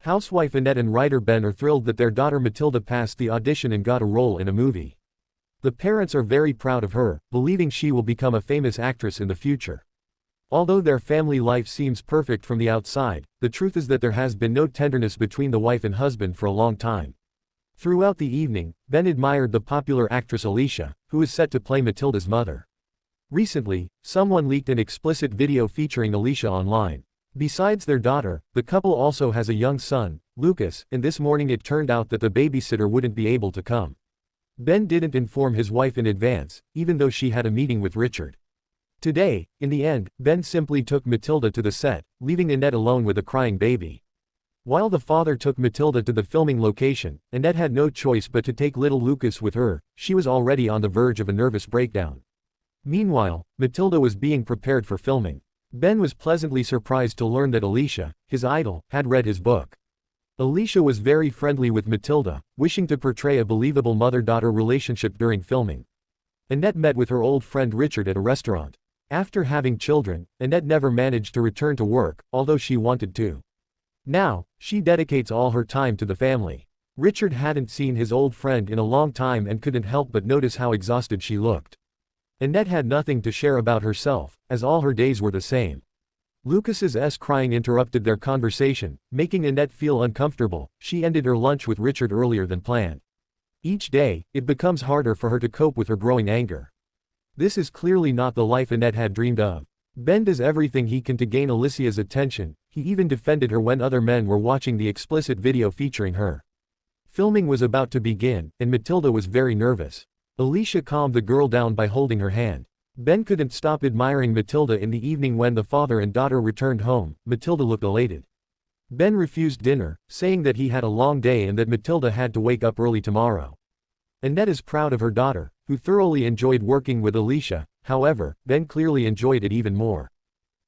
Housewife Annette and writer Ben are thrilled that their daughter Matilda passed the audition and got a role in a movie. The parents are very proud of her, believing she will become a famous actress in the future. Although their family life seems perfect from the outside, the truth is that there has been no tenderness between the wife and husband for a long time. Throughout the evening, Ben admired the popular actress Alicia, who is set to play Matilda's mother. Recently, someone leaked an explicit video featuring Alicia online. Besides their daughter, the couple also has a young son, Lucas, and this morning it turned out that the babysitter wouldn't be able to come. Ben didn't inform his wife in advance, even though she had a meeting with Richard. Today, in the end, Ben simply took Matilda to the set, leaving Annette alone with a crying baby. While the father took Matilda to the filming location, Annette had no choice but to take little Lucas with her. She was already on the verge of a nervous breakdown. Meanwhile, Matilda was being prepared for filming. Ben was pleasantly surprised to learn that Alicia, his idol, had read his book. Alicia was very friendly with Matilda, wishing to portray a believable mother-daughter relationship during filming. Annette met with her old friend Richard at a restaurant. After having children, Annette never managed to return to work, although she wanted to. Now, she dedicates all her time to the family. Richard hadn't seen his old friend in a long time and couldn't help but notice how exhausted she looked. Annette had nothing to share about herself, as all her days were the same. Lucas's crying interrupted their conversation, making Annette feel uncomfortable. She ended her lunch with Richard earlier than planned. Each day, it becomes harder for her to cope with her growing anger. This is clearly not the life Annette had dreamed of. Ben does everything he can to gain Alicia's attention. He even defended her when other men were watching the explicit video featuring her. Filming was about to begin, and Matilda was very nervous. Alicia calmed the girl down by holding her hand. Ben couldn't stop admiring Matilda. In the evening when the father and daughter returned home, Matilda looked elated. Ben refused dinner, saying that he had a long day and that Matilda had to wake up early tomorrow. Annette is proud of her daughter, who thoroughly enjoyed working with Alicia. However, Ben clearly enjoyed it even more.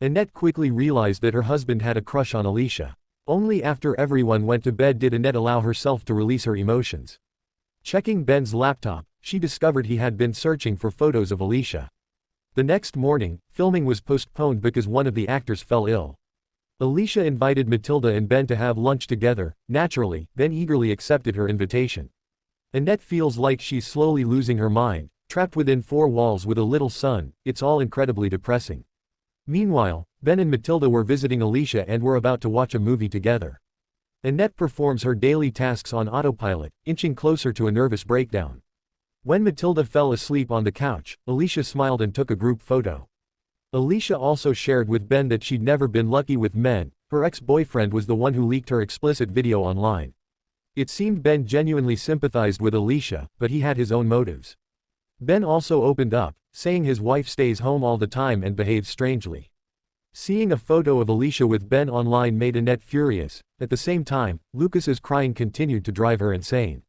Annette quickly realized that her husband had a crush on Alicia. Only after everyone went to bed did Annette allow herself to release her emotions. Checking Ben's laptop, she discovered he had been searching for photos of Alicia. The next morning, filming was postponed because one of the actors fell ill. Alicia invited Matilda and Ben to have lunch together. Naturally, Ben eagerly accepted her invitation. Annette feels like she's slowly losing her mind, trapped within four walls with a little son. It's all incredibly depressing. Meanwhile, Ben and Matilda were visiting Alicia and were about to watch a movie together. Annette performs her daily tasks on autopilot, inching closer to a nervous breakdown. When Matilda fell asleep on the couch, Alicia smiled and took a group photo. Alicia also shared with Ben that she'd never been lucky with men. Her ex-boyfriend was the one who leaked her explicit video online. It seemed Ben genuinely sympathized with Alicia, but he had his own motives. Ben also opened up, saying his wife stays home all the time and behaves strangely. Seeing a photo of Alicia with Ben online made Annette furious. At the same time, Lucas's crying continued to drive her insane.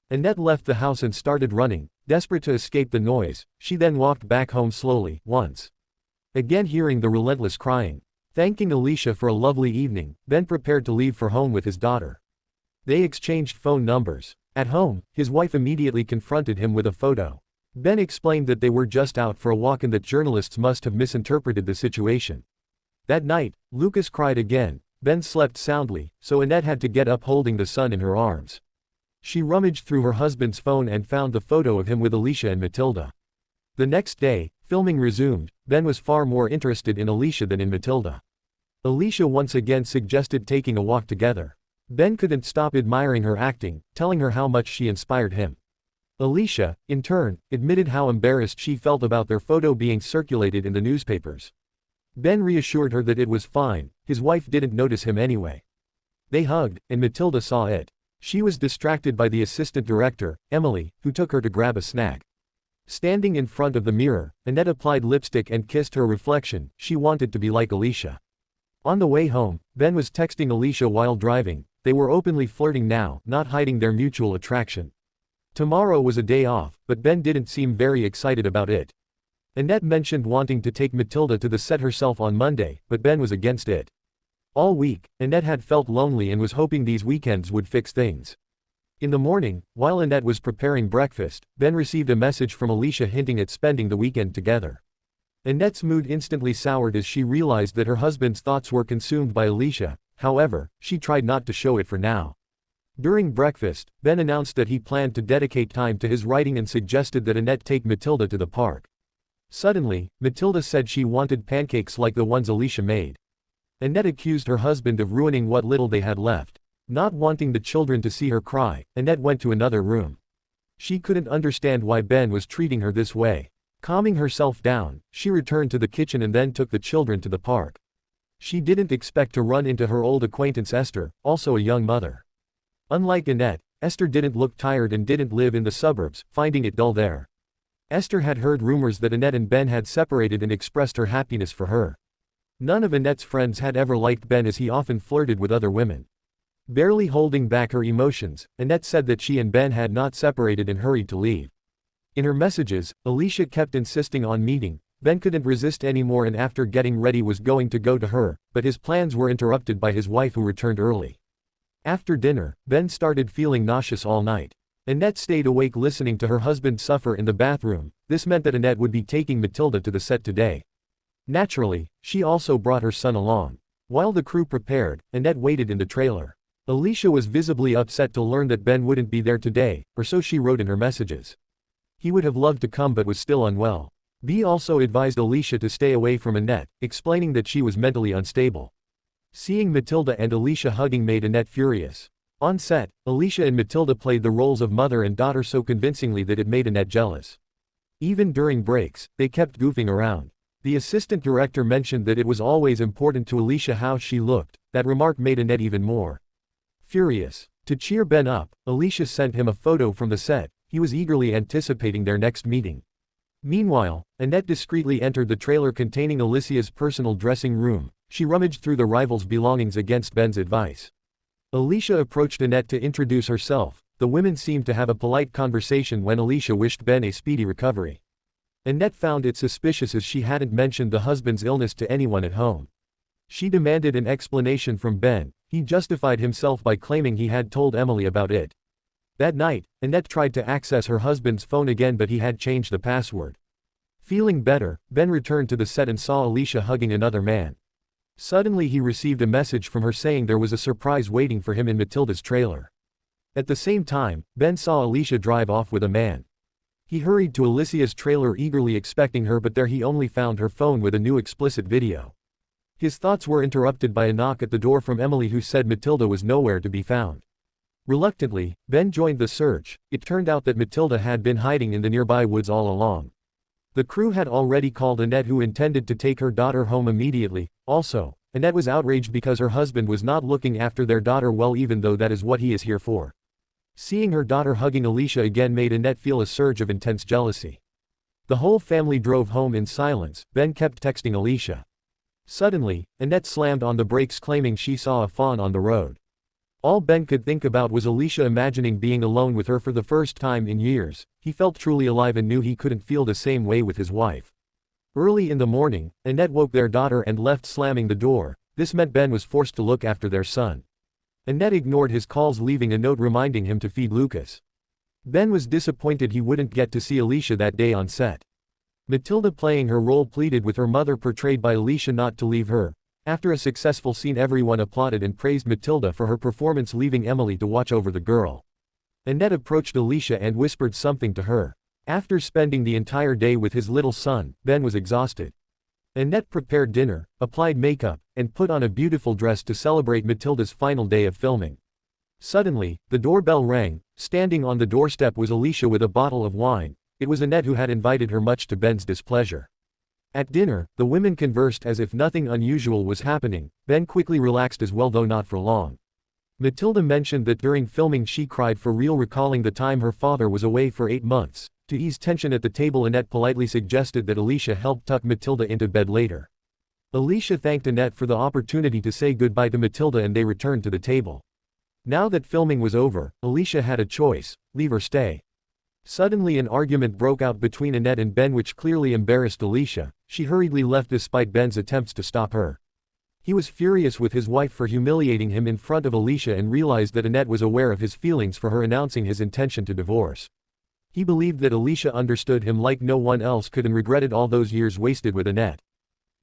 Annette left the house and started running, desperate to escape the noise. She then walked back home slowly, once again hearing the relentless crying. Thanking Alicia for a lovely evening, Ben prepared to leave for home with his daughter. They exchanged phone numbers. At home, his wife immediately confronted him with a photo. Ben explained that they were just out for a walk and that journalists must have misinterpreted the situation. That night, Lucas cried again. Ben slept soundly, so Annette had to get up holding the son in her arms. She rummaged through her husband's phone and found the photo of him with Alicia and Matilda. The next day, filming resumed. Ben was far more interested in Alicia than in Matilda. Alicia once again suggested taking a walk together. Ben couldn't stop admiring her acting, telling her how much she inspired him. Alicia, in turn, admitted how embarrassed she felt about their photo being circulated in the newspapers. Ben reassured her that it was fine, his wife didn't notice him anyway. They hugged, and Matilda saw it. She was distracted by the assistant director, Emily, who took her to grab a snack. Standing in front of the mirror, Annette applied lipstick and kissed her reflection. She wanted to be like Alicia. On the way home, Ben was texting Alicia while driving. They were openly flirting now, not hiding their mutual attraction. Tomorrow was a day off, but Ben didn't seem very excited about it. Annette mentioned wanting to take Matilda to the set herself on Monday, but Ben was against it. All week, Annette had felt lonely and was hoping these weekends would fix things. In the morning, while Annette was preparing breakfast, Ben received a message from Alicia hinting at spending the weekend together. Annette's mood instantly soured as she realized that her husband's thoughts were consumed by Alicia. However, she tried not to show it for now. During breakfast, Ben announced that he planned to dedicate time to his writing and suggested that Annette take Matilda to the park. Suddenly, Matilda said she wanted pancakes like the ones Alicia made. Annette accused her husband of ruining what little they had left. Not wanting the children to see her cry, Annette went to another room. She couldn't understand why Ben was treating her this way. Calming herself down, she returned to the kitchen and then took the children to the park. She didn't expect to run into her old acquaintance Esther, also a young mother. Unlike Annette, Esther didn't look tired and didn't live in the suburbs, finding it dull there. Esther had heard rumors that Annette and Ben had separated and expressed her happiness for her. None of Annette's friends had ever liked Ben as he often flirted with other women. Barely holding back her emotions, Annette said that she and Ben had not separated and hurried to leave. In her messages, Alicia kept insisting on meeting. Ben couldn't resist anymore and after getting ready was going to go to her, but his plans were interrupted by his wife who returned early. After dinner, Ben started feeling nauseous all night. Annette stayed awake listening to her husband suffer in the bathroom. This meant that Annette would be taking Matilda to the set today. Naturally, she also brought her son along. While the crew prepared, Annette waited in the trailer. Alicia was visibly upset to learn that Ben wouldn't be there today, or so she wrote in her messages. He would have loved to come but was still unwell. B also advised Alicia to stay away from Annette, explaining that she was mentally unstable. Seeing Matilda and Alicia hugging made Annette furious. On set, Alicia and Matilda played the roles of mother and daughter so convincingly that it made Annette jealous. Even during breaks, they kept goofing around. The assistant director mentioned that it was always important to Alicia how she looked. That remark made Annette even more furious. To cheer Ben up, Alicia sent him a photo from the set. He was eagerly anticipating their next meeting. Meanwhile, Annette discreetly entered the trailer containing Alicia's personal dressing room. She rummaged through the rivals' belongings against Ben's advice. Alicia approached Annette to introduce herself. The women seemed to have a polite conversation when Alicia wished Ben a speedy recovery. Annette found it suspicious as she hadn't mentioned the husband's illness to anyone at home. She demanded an explanation from Ben. He justified himself by claiming he had told Emily about it. That night, Annette tried to access her husband's phone again but he had changed the password. Feeling better, Ben returned to the set and saw Alicia hugging another man. Suddenly he received a message from her saying there was a surprise waiting for him in Matilda's trailer. At the same time, Ben saw Alicia drive off with a man. He hurried to Alicia's trailer eagerly expecting her but there he only found her phone with a new explicit video. His thoughts were interrupted by a knock at the door from Emily who said Matilda was nowhere to be found. Reluctantly, Ben joined the search. It turned out that Matilda had been hiding in the nearby woods all along. The crew had already called Annette who intended to take her daughter home immediately. Also, Annette was outraged because her husband was not looking after their daughter well even though that is what he is here for. Seeing her daughter hugging Alicia again made Annette feel a surge of intense jealousy. The whole family drove home in silence. Ben kept texting Alicia. Suddenly, Annette slammed on the brakes claiming she saw a fawn on the road. All Ben could think about was Alicia imagining being alone with her for the first time in years. He felt truly alive and knew he couldn't feel the same way with his wife. Early in the morning, Annette woke their daughter and left slamming the door. This meant Ben was forced to look after their son. Annette ignored his calls leaving a note reminding him to feed Lucas. Ben was disappointed he wouldn't get to see Alicia that day on set. Matilda playing her role pleaded with her mother portrayed by Alicia not to leave her. After a successful scene everyone applauded and praised Matilda for her performance leaving Emily to watch over the girl. Annette approached Alicia and whispered something to her. After spending the entire day with his little son, Ben was exhausted. Annette prepared dinner, applied makeup, and put on a beautiful dress to celebrate Matilda's final day of filming. Suddenly, the doorbell rang. Standing on the doorstep was Alicia with a bottle of wine. It was Annette who had invited her much to Ben's displeasure. At dinner, the women conversed as if nothing unusual was happening. Ben quickly relaxed as well though not for long. Matilda mentioned that during filming she cried for real recalling the time her father was away for 8 months. To ease tension at the table Annette politely suggested that Alicia help tuck Matilda into bed later. Alicia thanked Annette for the opportunity to say goodbye to Matilda and they returned to the table. Now that filming was over, Alicia had a choice, leave or stay. Suddenly an argument broke out between Annette and Ben which clearly embarrassed Alicia. She hurriedly left despite Ben's attempts to stop her. He was furious with his wife for humiliating him in front of Alicia and realized that Annette was aware of his feelings for her announcing his intention to divorce. He believed that Alicia understood him like no one else could and regretted all those years wasted with Annette.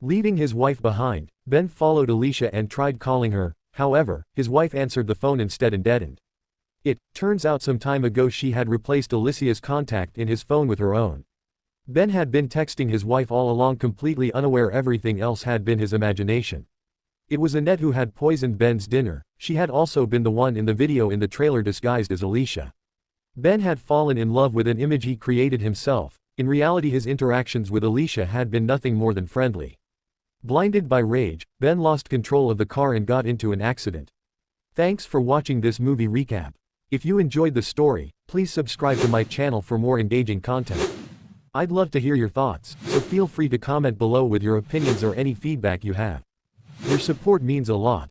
Leaving his wife behind, Ben followed Alicia and tried calling her. However, his wife answered the phone instead and deadened. It turns out some time ago she had replaced Alicia's contact in his phone with her own. Ben had been texting his wife all along, completely unaware everything else had been his imagination. It was Annette who had poisoned Ben's dinner. She had also been the one in the video in the trailer disguised as Alicia. Ben had fallen in love with an image he created himself. In reality, his interactions with Alicia had been nothing more than friendly. Blinded by rage, Ben lost control of the car and got into an accident. Thanks for watching this movie recap. If you enjoyed the story, please subscribe to my channel for more engaging content. I'd love to hear your thoughts, so feel free to comment below with your opinions or any feedback you have. Your support means a lot.